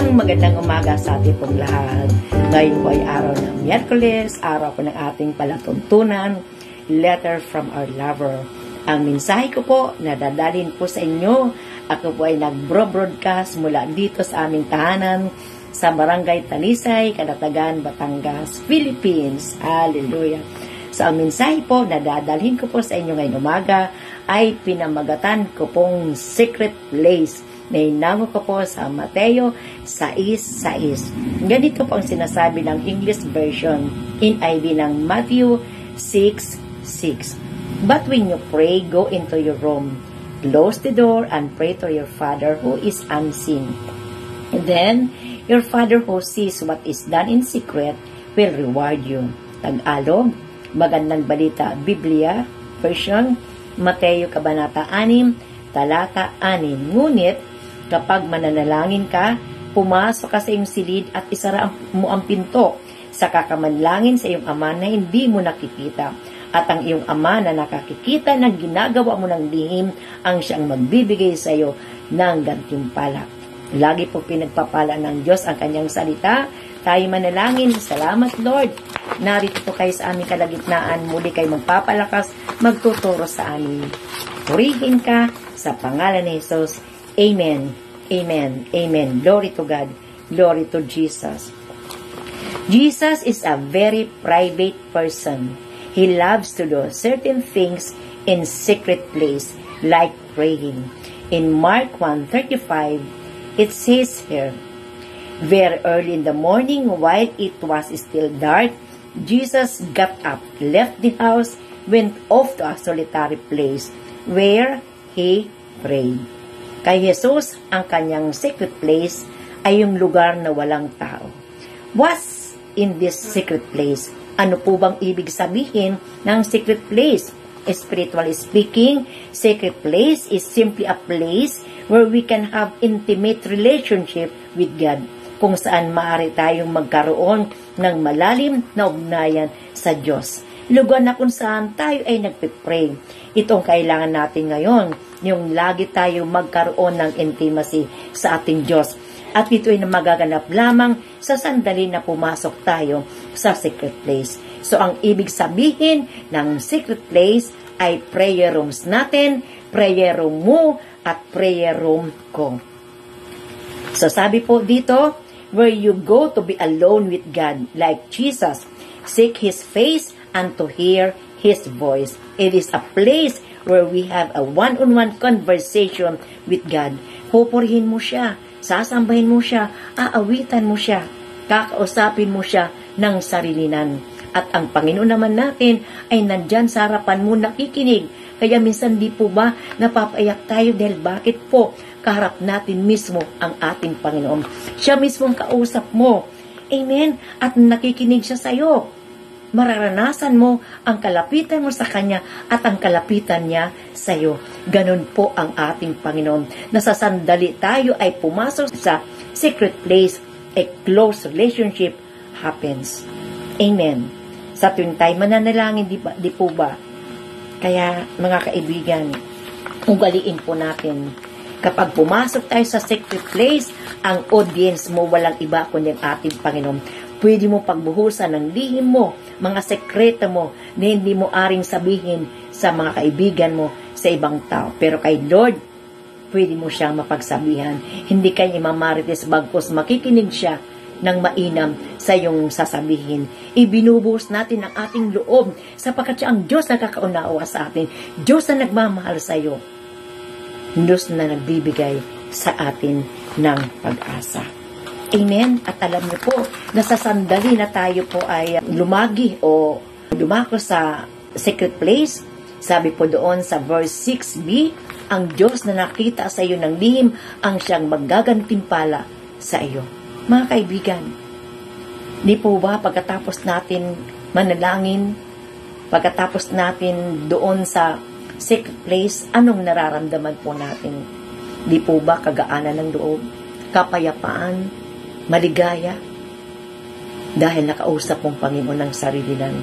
Magandang umaga sa ating pong lahat. Ngayon po ay araw ng Miyerkules, araw po ng ating palatuntunan, Letter from Our Lover. Ang mensahe ko po, nadadalhin po sa inyo. Ako po ay nag-broadcast mula dito sa aming tahanan sa Barangay Talisay, Calatagan, Batangas, Philippines. Hallelujah. So, ang mensahe po, nadadalhin ko po sa inyo ngayong umaga ay pinamagatan ko pong Secret Place. Nainango ko po sa Mateo 6:6. Ganito po ang sinasabi ng English version, NIV ng Matthew 6:6. But when you pray, go into your room, close the door, and pray to your Father who is unseen. And then, your Father who sees what is done in secret will reward you. Tagalog, Magandang Balita, Biblia, version, Mateo Kabanata 6, Talata 6. Ngunit, kapag mananalangin ka, pumasok ka sa iyong silid at isara mo ang pinto sa kakamanlangin sa iyong ama na hindi mo nakikita. At ang iyong ama na nakakikita ng ginagawa mo ng lihim ang siyang magbibigay sa iyo ng gantimpala. Lagi po pinagpapala ng Diyos ang kanyang salita. Tayo manalangin. Salamat, Lord. Narito po kayo sa aming kalagitnaan. Muli kayo magpapalakas, magtuturo sa amin. Purihin ka sa pangalan ni Jesus. Amen. Amen. Amen. Glory to God. Glory to Jesus. Jesus is a very private person. He loves to do certain things in secret place, like praying. In Mark 1:35, it says here, very early in the morning, while it was still dark, Jesus got up, left the house, went off to a solitary place, where he prayed. Kay Jesus, ang kanyang secret place ay yung lugar na walang tao. What's in this secret place? Ano po bang ibig sabihin ng secret place? Spiritually speaking, secret place is simply a place where we can have intimate relationship with God, kung saan maaari tayong magkaroon ng malalim na ugnayan sa Diyos. Lugar na kung saan tayo ay nagpipray. Itong kailangan natin ngayon, yung lagi tayo magkaroon ng intimacy sa ating Diyos. At ito ay magaganap lamang sa sandali na pumasok tayo sa secret place. So, ang ibig sabihin ng secret place ay prayer rooms natin, prayer room mo, at prayer room ko. So, sabi po dito, where you go to be alone with God, like Jesus, seek His face and to hear His voice. It is a place where we have a one-on-one conversation with God. Pupurihin mo siya, sasambahin mo siya, aawitan mo siya, kakausapin mo siya ng sarilinan. At ang Panginoon naman natin ay nandyan sa harapan mo nakikinig. Kaya minsan di po ba napapaiyak tayo dahil bakit po kaharap natin mismo ang ating Panginoon. Siya mismo ang kausap mo. Amen? At nakikinig siya sa iyo. Mararanasan mo ang kalapitan mo sa Kanya at ang kalapitan niya sa iyo. Ganun po ang ating Panginoon. Nasasandali tayo ay pumasok sa secret place, a close relationship happens. Amen. Sa tuwing tayo mananalangin, di po ba? Kaya mga kaibigan, ugaliin po natin. Kapag pumasok tayo sa secret place, ang audience mo walang iba kundi ang ating Panginoon. Pwede mo pagbuhusan ng lihim mo, mga sekreto mo na hindi mo aring sabihin sa mga kaibigan mo, sa ibang tao. Pero kay Lord, pwede mo siyang mapagsabihan. Hindi kayo imamarites bagkos makikinig siya ng mainam sa iyong sasabihin. Ibinubuhos natin ang ating loob sapagkat siya ang Diyos na kakaunawa sa atin. Diyos na nagmamahal sa iyo. Diyos na nagbibigay sa atin ng pag-asa. Amen. At alam niyo po, nasa sandali na tayo po ay lumagi o dumako sa secret place. Sabi po doon sa verse 6b, ang Diyos na nakita sa iyo ng lihim ang siyang magagantimpala sa iyo. Mga kaibigan, di po ba pagkatapos natin manalangin, pagkatapos natin doon sa secret place, anong nararamdaman po natin? Di po ba kagaanan ng loob, kapayapaan, maligaya, dahil nakausap mong Panginoon ng sarilinan.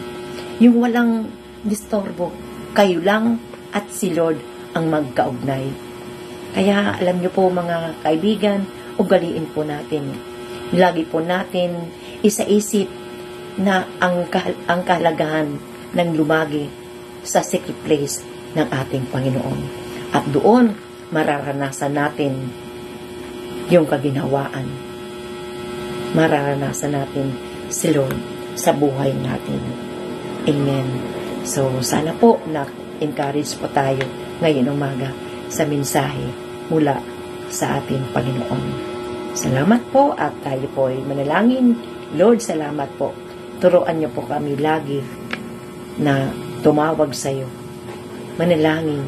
Yung walang disturbo, kayo lang at si Lord ang magkaugnay. Kaya alam niyo po mga kaibigan, ugaliin po natin Lagi po natin isaisip na ang kahalagahan ng lumagi sa secret place ng ating Panginoon. At doon, mararanasan natin yung kaginhawaan. Mararanasan natin si Lord sa buhay natin. Amen. So, sana po na-encourage po tayo ngayon umaga sa mensahe mula sa ating Panginoon. Salamat po at tayo po ay manalangin. Lord, salamat po. Turuan niyo po kami lagi na tumawag sa iyo. Manalangin.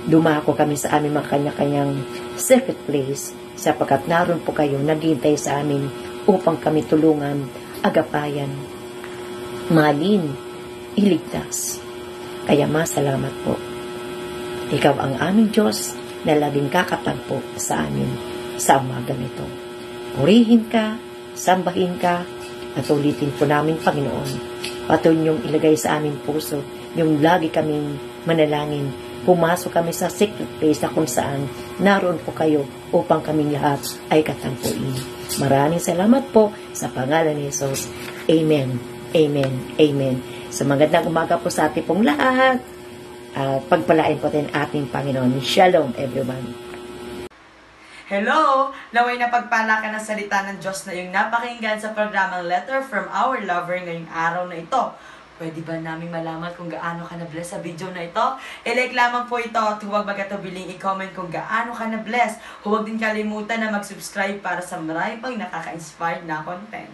Dumako kami sa aming mga kanya-kanyang secret place sapagkat naroon po kayo naghihintay sa amin upang kami tulungan, agapayan, malin, iligtas. Kaya masalamat po. Ikaw ang aming Diyos na laging kakatagpo sa amin sa umaga nito. Purihin ka, sambahin ka, at ulitin po namin, Panginoon. Patuloy niyong ilagay sa aming puso yung lagi kaming manalangin. Pumasok kami sa secret place na kung saan naroon po kayo upang kaming lahat ay katagpuin. Maraming salamat po sa pangalan ni Jesus. Amen. Amen. Amen. So magandang umaga po sa ating pong lahat. Pagpalain po din ating Panginoon. Shalom everyone. Hello! Naway na pagpala ka ng salita ng Diyos na iyong napakinggan sa programang Letter from Our Lover ngayong araw na ito. Pwede ba namin malaman kung gaano ka na-bless sa video na ito? I-like lamang po ito at huwag magkatubiling i-comment kung gaano ka na-bless. Huwag din kalimutan na mag-subscribe para sa marami pang nakaka-inspired na content.